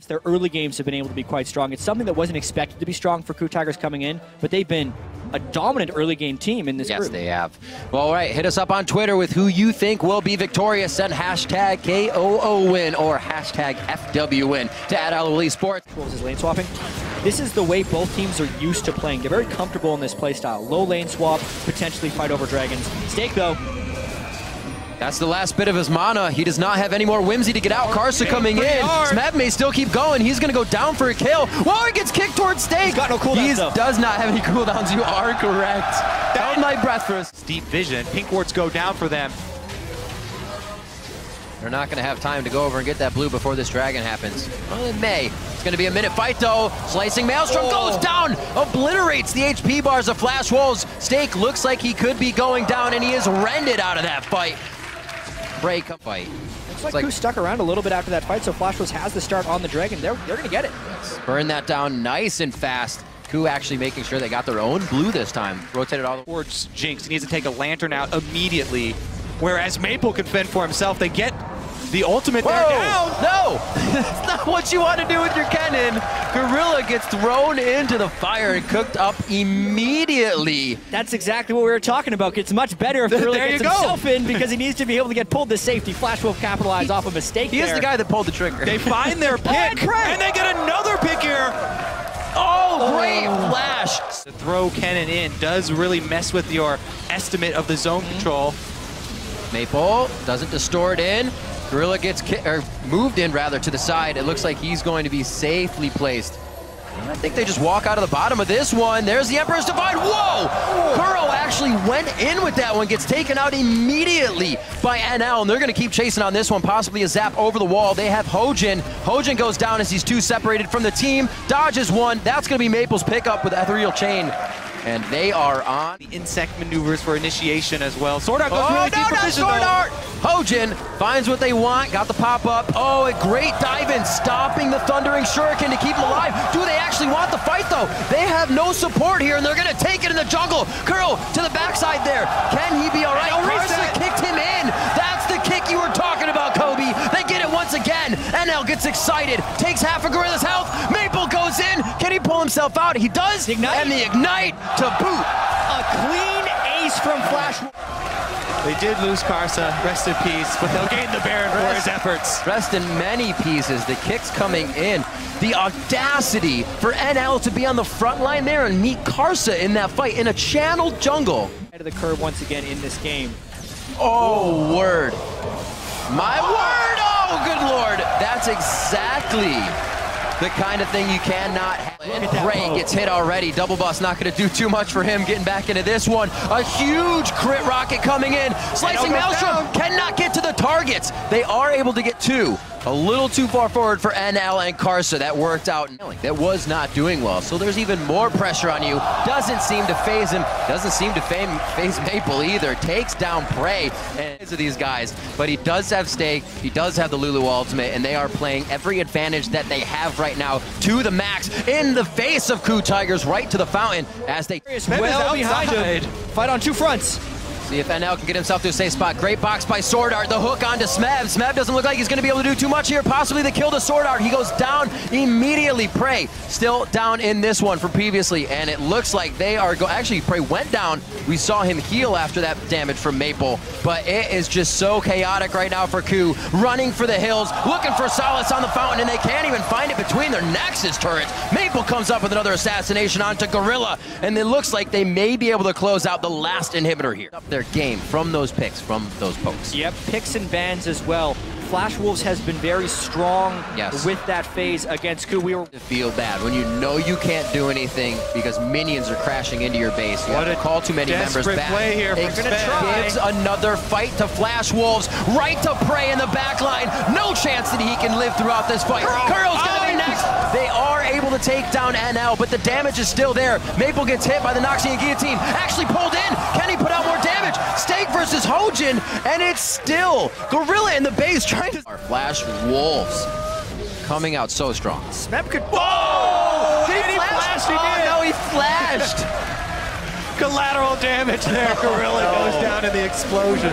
Their early games have been able to be quite strong. It's something that wasn't expected to be strong for KOO Tigers coming in, but they've been a dominant early game team in this group. Yes, they have. Well, all right, hit us up on Twitter with who you think will be victorious. Send hashtag KOO win or hashtag FW win to @LoL Sports. Wolves is lane swapping. This is the way both teams are used to playing. They're very comfortable in this playstyle. Low lane swap, potentially fight over dragons. Stake though. That's the last bit of his mana. He does not have any more whimsy to get out. Karsa coming in. Smeb may still keep going. He's going to go down for a kill. Whoa, he gets kicked towards Stake. He's got no cooldowns though. He does not have any cooldowns. You are correct. Held my breath for us. Deep vision. Pink wards go down for them. They're not going to have time to go over and get that blue before this dragon happens. Well, it may. It's going to be a minute fight, though. Slicing Maelstrom goes down, obliterates the HP bars of Flash Wolves. Stake looks like he could be going down, and he is rended out of that fight. Break fight. Looks like KOO stuck around a little bit after that fight, so Flash Wolves has the start on the dragon. They're going to get it. Yes. Burn that down nice and fast. KOO actually making sure they got their own blue this time. Rotated all the Towards Jinx. He needs to take a lantern out immediately. Whereas Maple can fend for himself. They get the ultimate there down. No! That's not what you want to do with your cannon. Gorilla gets thrown into the fire and cooked up immediately. That's exactly what we were talking about. It's much better if Gorilla gets himself in because he needs to be able to get pulled to safety. Flash will capitalize off a mistake He is the guy that pulled the trigger. They find their pick, and they get another pick here. Oh, great flash. To throw cannon in does really mess with your estimate of the zone control. Maple doesn't distort in. Gorilla gets moved in rather to the side. It looks like he's going to be safely placed. I think they just walk out of the bottom of this one. There's the Emperor's Divide. Whoa! Kuro actually went in with that one. Gets taken out immediately by NL. And they're going to keep chasing on this one. Possibly a zap over the wall. They have Hojin. Hojin goes down as he's two separated from the team. Dodges one. That's going to be Maple's pickup with Ethereal Chain. And they are on the insect maneuvers for initiation as well. Sword Art goes really deep for vision, Sword Art! Hojin finds what they want, got the pop-up. Oh, a great dive-in, stopping the Thundering Shuriken to keep him alive. Do they actually want the fight, though? They have no support here, and they're going to take it in the jungle. Kuro to the backside there. Can he be all right? Karsa kicked him in. That's the kick you were talking about, Kobe. They get it once again. NL gets excited, takes half a Gorilla's health. Maple goes in. Can he pull himself out? He does. The Ignite. And the Ignite to boot. A clean ace from Flash. They did lose Karsa, rest in peace, but they'll gain the Baron for his efforts. Rest in many pieces, the kicks coming in. The audacity for NL to be on the front line there and meet Karsa in that fight in a channeled jungle. Head of the curve once again in this game. Oh, word. My word, oh, good Lord. That's exactly the kind of thing you cannot have. Ray gets hit already. Double Bus not going to do too much for him getting back into this one. A huge crit rocket coming in. Slicing Maelstrom cannot get to the targets. They are able to get two. A little too far forward for NL and Karsa. That worked out. That was not doing well. So there's even more pressure on you. Doesn't seem to phase him. Doesn't seem to phase Maple either. Takes down Prey and of these guys. But he does have Stake. He does have the Lulu ultimate. And they are playing every advantage that they have right now to the max. In the face of KOO Tigers, right to the fountain as they well behind him. Fight on two fronts. See if NL can get himself to a safe spot. Great box by Sword Art. The hook onto Smeb. Smeb doesn't look like he's going to be able to do too much here. Possibly the kill to Sword Art. He goes down immediately. Prey still down in this one from previously. And it looks like they are actually, Prey went down. We saw him heal after that damage from Maple. But it is just so chaotic right now for KOO. Running for the hills. Looking for solace on the fountain. And they can't even find it between their Nexus turrets. Maple comes up with another assassination onto Gorilla. And it looks like they may be able to close out the last inhibitor here. Up their game from those picks, from those pokes. Yep, picks and bans as well. Flash Wolves has been very strong with that phase against KOO. We were feel bad when you know you can't do anything because minions are crashing into your base. You have to call too many members back. Play here it gives another fight to Flash Wolves, right to Prey in the back line. No chance that he can live throughout this fight. Kuro's gonna be next. They are able to take down NL, but the damage is still there. Maple gets hit by the Noxian Guillotine. Actually pulled in. Can he put out more damage? Stake versus Hojin, and it's still Gorilla in the base trying to... Our Flash Wolves coming out so strong. Smeb could... Whoa! Did he flash? He did. No, he flashed. Collateral damage there. Gorilla goes down in the explosion.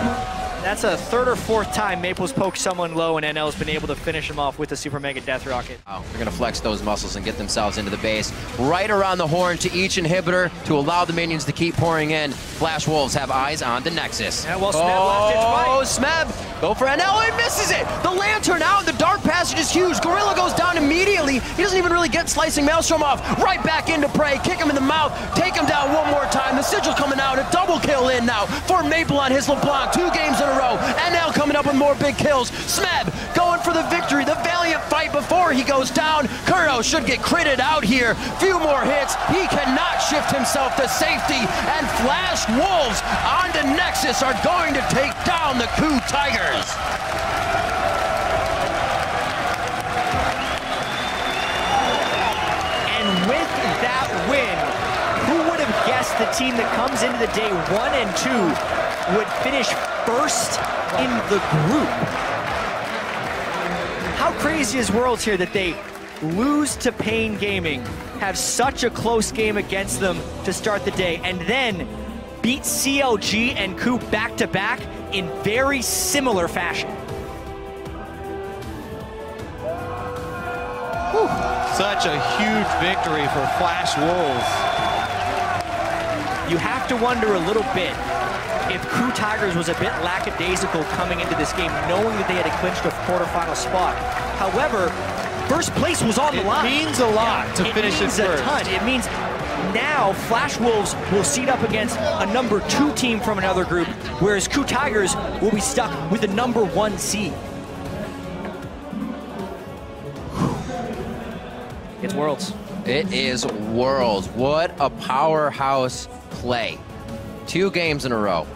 That's a third or fourth time Maple's poked someone low and NL's been able to finish him off with the Super Mega Death Rocket. Oh, they're going to flex those muscles and get themselves into the base. Right around the horn to each inhibitor to allow the minions to keep pouring in. Flash Wolves have eyes on the Nexus. Yeah, well, Smeb left it twice. Smeb, go for NL, he misses it! The Lantern out, the Dark Passage is huge. Gorilla goes down immediately. He doesn't even really get Slicing Maelstrom off. Right back into prey, kick him in the mouth, take him down one more time. The Sigil coming out, a double kill in now for Maple on his LeBlanc. 2 games in a row. NL coming up with more big kills. Smeb going for the victory. The valiant fight before he goes down. Kuro should get critted out here. Few more hits. He cannot shift himself to safety. And Flash Wolves onto Nexus are going to take down the KOO Tigers. And with that win, who would have guessed the team that comes into the day 1 and 2 would finish first in the group? How crazy is Worlds here that they lose to Pain Gaming, have such a close game against them to start the day, and then beat CLG and KOO back-to-back in very similar fashion. Whew. Such a huge victory for Flash Wolves. You have to wonder a little bit if KOO Tigers was a bit lackadaisical coming into this game, knowing that they had clinched a quarterfinal spot. However, first place was on the line. It means a lot to finish it first. It means a ton. It means now Flash Wolves will seat up against a number 2 team from another group, whereas KOO Tigers will be stuck with the number 1 seed. It's Worlds. It is Worlds. What a powerhouse play. 2 games in a row.